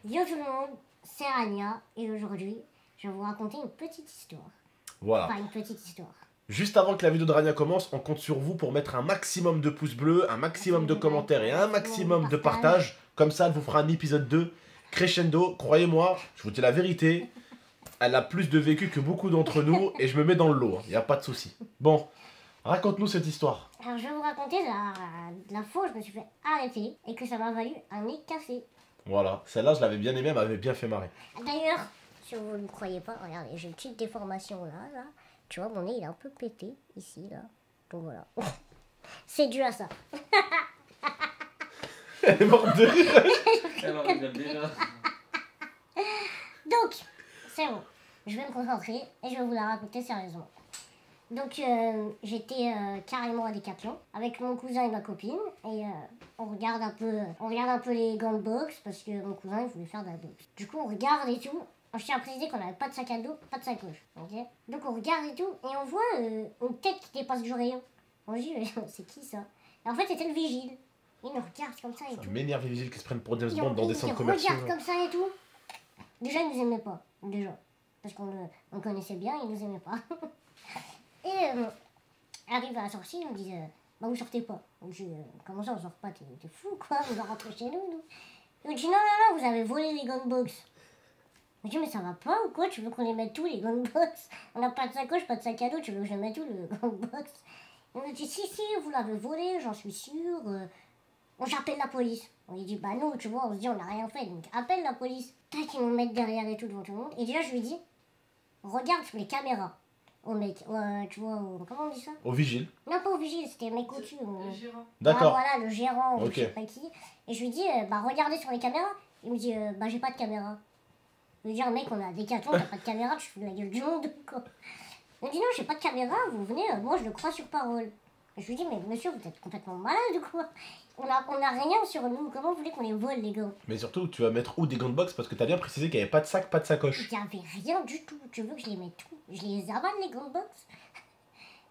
Yo tout le monde, c'est Rania et aujourd'hui, je vais vous raconter une petite histoire. Voilà. Enfin, une petite histoire. Juste avant que la vidéo de Rania commence, on compte sur vous pour mettre un maximum de pouces bleus, un maximum de commentaires et un maximum de partages. Comme ça, elle vous fera un épisode 2 crescendo. Croyez-moi, je vous dis la vérité, elle a plus de vécu que beaucoup d'entre nous et je me mets dans le lot, il n'y a pas de souci. Bon, raconte-nous cette histoire. Alors, je vais vous raconter la fois où je me suis fait arrêter et que ça m'a valu un nez cassé. Voilà, celle-là, je l'avais bien aimée, elle m'avait bien fait marrer. D'ailleurs, si vous ne me croyez pas, regardez, j'ai une petite déformation là. Tu vois, mon nez, il est un peu pété, ici, là. Donc voilà. C'est dû à ça. Elle est morte de rire. Elle rigole déjà. Donc, c'est bon. Je vais me concentrer et je vais vous la raconter sérieusement. Donc, j'étais carrément à Decathlon avec mon cousin et ma copine et on regarde un peu les gants de boxe parce que mon cousin il voulait faire de la boxe. Du coup, on regarde et tout. Je tiens à préciser qu'on n'avait pas de sac à dos, pas de sacoche. Okay, donc, on regarde et tout et on voit une tête qui dépasse du rayon. On se dit, c'est qui ça? Et en fait, c'était le vigile. Il nous regarde comme ça et Ça tout. m'énerve les vigiles qui se prennent pour James Bond dans des centres commerciaux. Il regarde comme ça et tout. Déjà, il nous aimait pas. Déjà. Parce qu'on connaissait bien, il nous aimait pas. Et arrive à la sortie, on dit bah vous sortez pas. Donc je dis comment ça on sort pas, t'es fou quoi, vous en rentrez chez nous. Il me dit non, vous avez volé les gants de boxe. Je dis mais ça va pas ou quoi, tu veux qu'on les mette tous les gants de boxe? On n'a pas de sacoche, pas de sac à dos, tu veux que je mette tout le gant de boxe? Il me dit si, vous l'avez volé, j'en suis sûre. J'appelle la police. On lui dit bah non, tu vois, on se dit on n'a rien fait, donc appelle la police. Tac, ils nous mettent derrière et tout devant tout le monde. Et déjà je lui dis regarde sur les caméras. Au mec, tu vois, comment on dit ça? Au vigile. Non, pas au vigile, c'était mec au-dessus. D'accord. Voilà, le gérant, Ok. je sais pas qui. Et je lui dis, bah regardez sur les caméras. Il me dit, bah j'ai pas de caméra. Je lui dis, mec, on a des Decathlon, t'as pas de caméra, tu fous la gueule du monde, quoi. Il me dit, non, j'ai pas de caméra, vous venez, moi je le crois sur parole. Et je lui dis, mais monsieur, vous êtes complètement malade ou quoi? On a rien sur nous, comment vous voulez qu'on les vole, les gars? Mais surtout, tu vas mettre où des gants de boxe parce que t'as bien précisé qu'il n'y avait pas de sac, pas de sacoche. Il y avait rien du tout, tu veux que je les mette tout? Je les avale, les gants de boxe.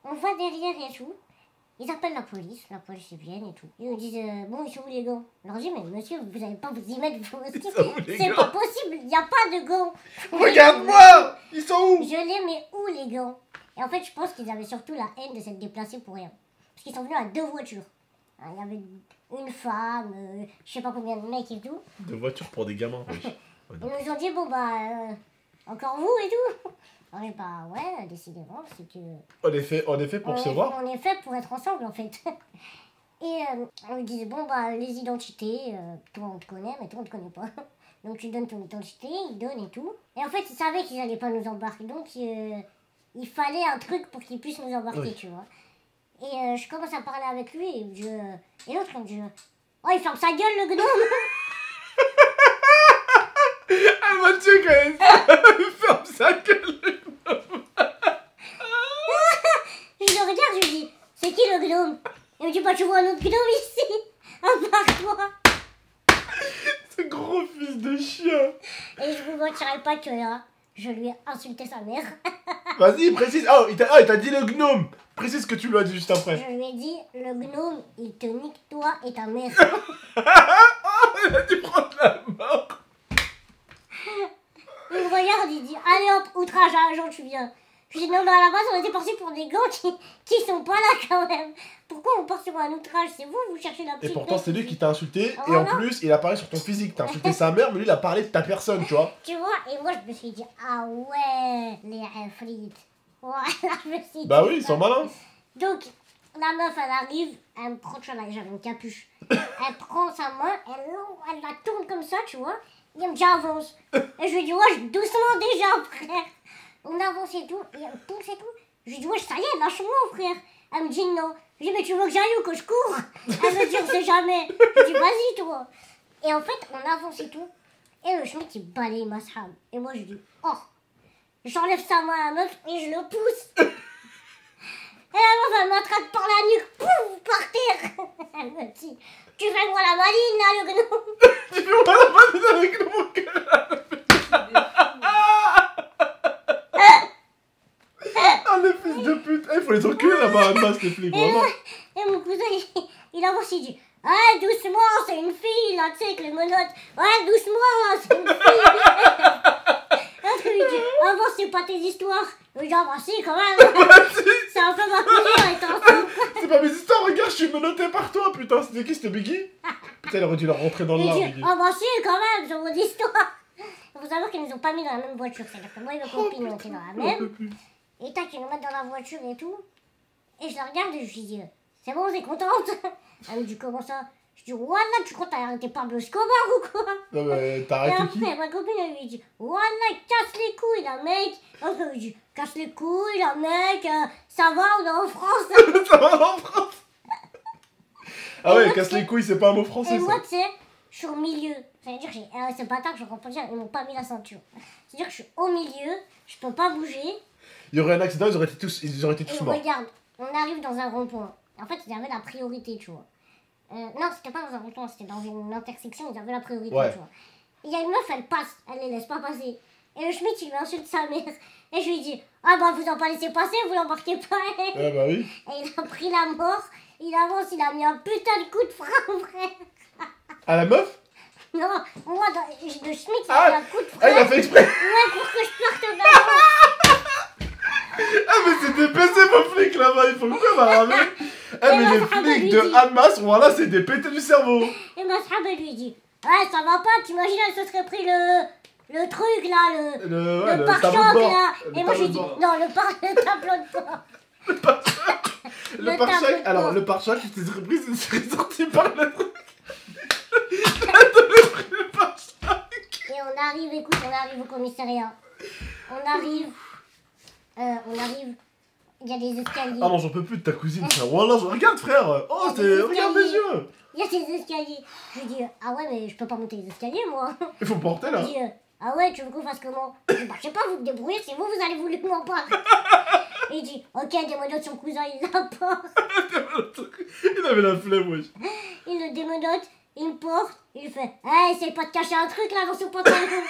On va derrière et tout. Ils appellent la police ils viennent et tout. Ils me disent, bon, ils sont où les gants? Je leur dis, mais monsieur, vous n'allez pas vous y mettre vous aussi. C'est pas possible, il n'y a pas de gants. Regarde-moi! Ils sont où? Je les mets où les gants? Et en fait, je pense qu'ils avaient surtout la haine de s'être déplacés pour rien. Parce qu'ils sont venus à 2 voitures. Il y avait une femme, je sais pas combien de mecs et tout. De voitures pour des gamins, oui. Ils nous ont dit, bon bah, encore vous et tout. On est bah ouais, décidément, c'est que... On est fait pour se voir. On est fait pour être ensemble en fait. Et on lui disait, bon bah les identités, toi on te connaît, mais toi on te connaît pas. Donc tu donnes ton identité, il donne et tout. Et en fait ils savaient qu'ils allaient pas nous embarquer, donc il fallait un truc pour qu'ils puissent nous embarquer, Oui. tu vois. Et je commence à parler avec lui et l'autre il me dit, oh il ferme sa gueule le gnome. Ah Mathieu quand même. Ferme sa gueule. Je le regarde, je lui dis, c'est qui le gnome? Il me dit, bah tu vois un autre gnome ici, à part toi. Ce gros fils de chien. Et je vous mentirai pas que là, je lui ai insulté sa mère. Vas-y, précise. Oh, il t'a dit le gnome. Précise ce que tu lui as dit juste après. Je lui ai dit, le gnome, il te nique toi et ta mère. Oh, il a dû prendre la mort. Il me regarde, il dit, allez hop, outrage à agent, tu viens. Je dis, non, mais à la base, on était parti pour des gants qui sont pas là quand même. Pourquoi on part sur un outrage? C'est vous cherchez la petite Et pourtant, bête c'est lui ici. qui t'a insulté. Et Voilà. en plus, il a parlé sur ton physique. T'as insulté sa mère, mais lui, il a parlé de ta personne, tu vois. Tu vois, et moi, je me suis dit, ah ouais, les frites. Voilà, je me suis dit. Bah oui, ils ça. sont malins. Donc, la meuf, elle arrive, elle me prend, tu vois, j'avais une capuche. Elle prend sa main, elle la tourne comme ça, tu vois. Et elle me dit, avance. Et je lui dis, ouais, doucement déjà, frère. On avance et tout, et elle pousse et tout. Je lui dis, ouais, ça y est, lâche-moi, frère. Elle me dit, non. Je lui dis, mais tu veux que j'aille ou que je cours? Elle me dit, on sait jamais. Je dis, vas-y, toi. Et en fait, on avance et tout. Et le schmitt, il balaye ma sahab. Et moi, je dis, oh. J'enlève sa main à la meuf et je le pousse. Et la meuf, elle m'attrape par la nuque, pouf, par terre. Elle me dit, tu fais moi la maline, là, le gnome. Tu fais pas la vanne avec le mon cœur. Ah, le fils de pute. Il faut les enculer là-bas, masse les flics, vraiment. Et mon cousin, il avance, il dit, ah, doucement, c'est une fille, là, tu sais, avec les menottes. Ouais, doucement, là, c'est une pas tes histoires. Je dis, ah bah si, quand même. C'est un peu ma cousine, étant. C'est pas mes histoires, regarde, je suis menotté par toi, putain. C'était qui, c'était Biggie? Putain, il aurait dû leur rentrer dans le lard, Biggie. Ah bah si, quand même, sur vos histoires. Faut savoir qu'ils nous ont pas mis dans la même voiture. C'est-à-dire que moi et ma copine, on était dans la même. Et tac, ils nous mettent dans la voiture et tout. Et je la regarde et je lui dis, c'est bon, t'es contente? Elle me dit, comment ça? Je dis, voilà, tu crois que t'as arrêté Pablo Escobar ou quoi? Non, mais t'as Et arrêté qui? après, ma copine, elle lui dit, voilà, casse les couilles, là, mec. Donc, elle lui dit, casse les couilles, là, mec, ça va, on est en France. Ça va en France? Ah Et ouais, moi, casse c'est- les couilles, c'est pas un mot français, Et ça. moi, tu sais, je suis au milieu. Ça veut dire que ces bâtards, je comprends dire, ils m'ont pas mis la ceinture. C'est-à-dire que je suis au milieu, je peux pas bouger. Il y aurait un accident, ils auraient été tous Et morts. regarde, on arrive dans un rond-point. En fait, ils avaient la priorité, tu vois. Non, c'était pas dans un rond-point, c'était dans une intersection, ils avaient la priorité, Ouais. tu vois. Il y a une meuf, elle passe, elle les laisse pas passer. Et le Schmitt, il lui insulte sa mère. Et je lui dis, ah bah vous en pas laissé passer, vous l'embarquez pas. Ouais, bah oui. Et il a pris la mort, il avance, il a mis un putain de coup de frein, frère. À la meuf? Non, moi, le Schmitt, il Ah, a mis un coup de frein. Ah, il a fait exprès. Ouais, pour que je parte dans Ah, mais c'est des PC, vos flics là-bas, ils font quoi, ma ramée? Ah, mais Et les moi, ça flics lui de dit. Hamas, voilà, c'est des pétés du cerveau. Et ma sahab, elle lui dit, ouais, ça va pas, t'imagines, elle se serait pris le truc là, Le le tableau de pare-choc bord. là. Le Et moi, je lui tableau dis, de bord. non, le tableau de bord. Le Le pare-choc, tableau de alors bord. le pare-choc, il s'est repris, il serait sorti par le truc. Le pare-choc. Et on arrive, écoute, on arrive au commissariat. On arrive, il y a des escaliers. Ah non, j'en peux plus de ta cousine, frère. Voilà, regarde, frère. Oh, regarde mes yeux. Il y a des escaliers. Je lui dis, ah ouais, mais je peux pas monter les escaliers, moi. Il faut porter Il là. me dit, ah ouais, tu veux qu'on fasse comment? Je dis, bah, je sais pas, vous vous débrouillez, c'est vous, vous allez vous m'en pas. Il dit, ok, démenote son cousin, il l'apporte. Il avait la flemme, wesh. Il le démenote, il me porte, il fait, hey, essaye pas de cacher un truc là dans son pantalon.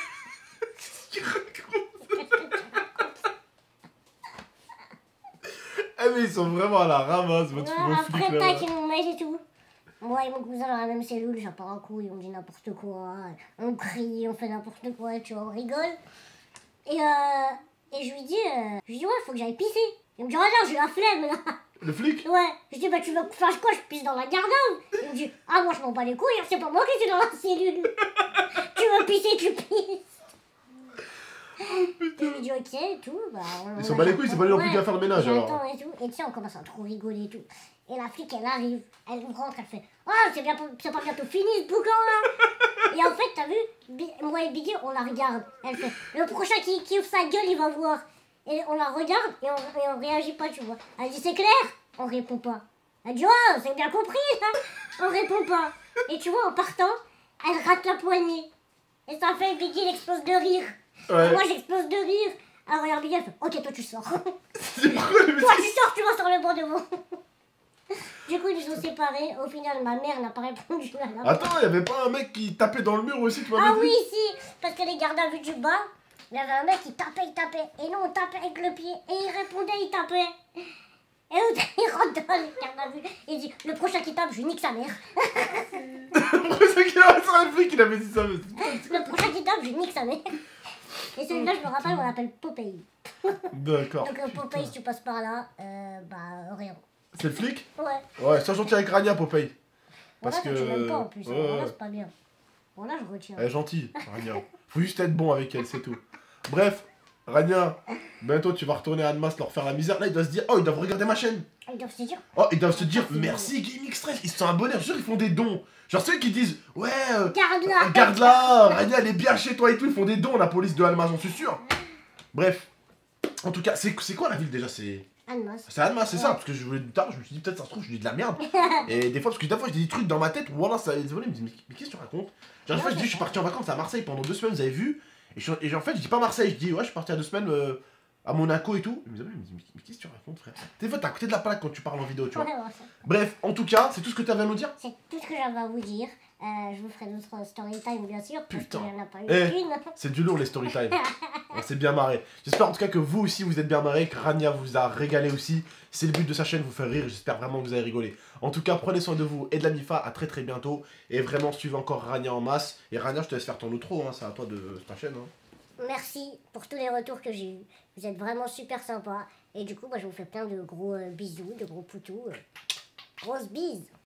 Ah, mais ils sont vraiment à la ramasse, votre Voilà, flic après, là. tac, ils nous mettent et tout. Moi et mon cousin dans la même cellule, j'en pars en couille, on dit n'importe quoi, on crie, on fait n'importe quoi, tu vois, on rigole. Et je lui dis, ouais, faut que j'aille pisser. Il me dit, oh non, j'ai la flemme là. Le flic? Ouais, je dis, bah tu veux que je fasse quoi? Je pisse dans la garde. Il me dit, ah, moi je m'en bats les couilles, c'est pas moi qui suis dans la cellule. Tu veux pisser, tu pisses. Et je lui dis, ok, et tout. Bah, Ils s'en bat les couilles, c'est pas lui non plus qui va faire le ménage alors. J'attends et tout. Et tu sais, on commence à trop rigoler et tout. Et la flic, elle arrive, elle rentre, elle fait, oh, c'est pas bientôt fini ce boucan là. Et en fait, t'as vu, moi et Biggie, on la regarde. Elle fait, le prochain qui ouvre sa gueule, il va voir. Et on la regarde et on réagit pas, tu vois. Elle dit, c'est clair? On répond pas. Elle dit, oh, c'est bien compris, hein. On répond pas. Et tu vois, en partant, elle rate la poignée. Et ça fait Biggie, il explose de rire. Ouais. Et moi, j'explose de rire. Alors, regarde, Biggie, elle fait, ok, toi, tu sors. Toi, C'est pourquoi le mec- tu sors, tu vas sur le banc devant. Du coup, ils sont séparés. Au final, ma mère n'a pas répondu à la Attends, y'avait pas un mec qui tapait dans le mur aussi, tu m'avais Ah dit? oui, si. Parce que les gardes à vue du bas, il y avait un mec qui tapait. Et nous, on tapait avec le pied. Et il répondait, il tapait. Et l'autre, il rentre dans les gardes à vue. Il dit, le prochain qui tape, je nique sa mère. Pourquoi c'est qu'il a un flic il avait dit ça? Mais... Le prochain qui tape, je nique sa mère. Et celui-là, je me rappelle, on l'appelle Popeye. D'accord. Donc, Popeye, si tu passes par là, rien. C'est le flic? Ouais. Ouais, sois gentil avec Rania, Popeye. Parce Parce que. que. Tu m'aimes pas en plus. Ouais, Là, ouais. c'est pas bien. Bon, là, je retiens. Elle est gentille, Rania. Faut juste être bon avec elle, c'est tout. Bref, Rania, bientôt tu vas retourner à Annemasse leur faire la misère. Là, ils doivent se dire, oh, ils doivent regarder ma chaîne. Ils doivent se dire. Oh, ils doivent se dire, merci Gaming Stress. Ils se sont abonnés, je suis sûr, ils font des dons. Genre ceux qui disent, ouais, Garde-la. garde-la, Rania, elle est bien chez toi et tout. Ils font des dons, la police de Annemasse, j'en suis sûr. Bref, en tout cas, c'est quoi la ville déjà? C'est Annemasse, c'est ça, parce que je voulais tard, je me suis dit peut-être ça se trouve, je dis de la merde. Et des fois, parce que des fois, j'ai des trucs dans ma tête, voilà, ça, désolé, ils me disent, mais qu'est-ce que tu racontes? Genre, des fois, je dis, je suis parti en vacances à Marseille pendant 2 semaines, vous avez vu? Et en fait, je dis pas Marseille, je dis, ouais, je suis parti à 2 semaines à Monaco et tout. Ils me disent, mais qu'est-ce que tu racontes, frère? Des fois, t'es à côté de la plaque quand tu parles en vidéo, tu vois. Ouais, ouais, ça. Bref, en tout cas, c'est tout ce que t'avais à nous dire? C'est tout ce que j'avais à vous dire. Je vous ferai d'autres story time bien sûr, parce Putain. qu'il n'y en a pas eu Eh. qu'une. C'est du lourd les story time. On s'est bien marré. J'espère en tout cas que vous aussi vous êtes bien marré, que Rania vous a régalé aussi. C'est le but de sa chaîne, vous faire rire. J'espère vraiment que vous avez rigolé. En tout cas, prenez soin de vous et de la Mifa. À très bientôt. Et vraiment, suivez encore Rania en masse. Et Rania, je te laisse faire ton outro. Hein. C'est à toi de ta chaîne. Hein. merci pour tous les retours que j'ai eus. Vous êtes vraiment super sympas. Et du coup, moi, je vous fais plein de gros bisous, de gros poutous. Grosse bise.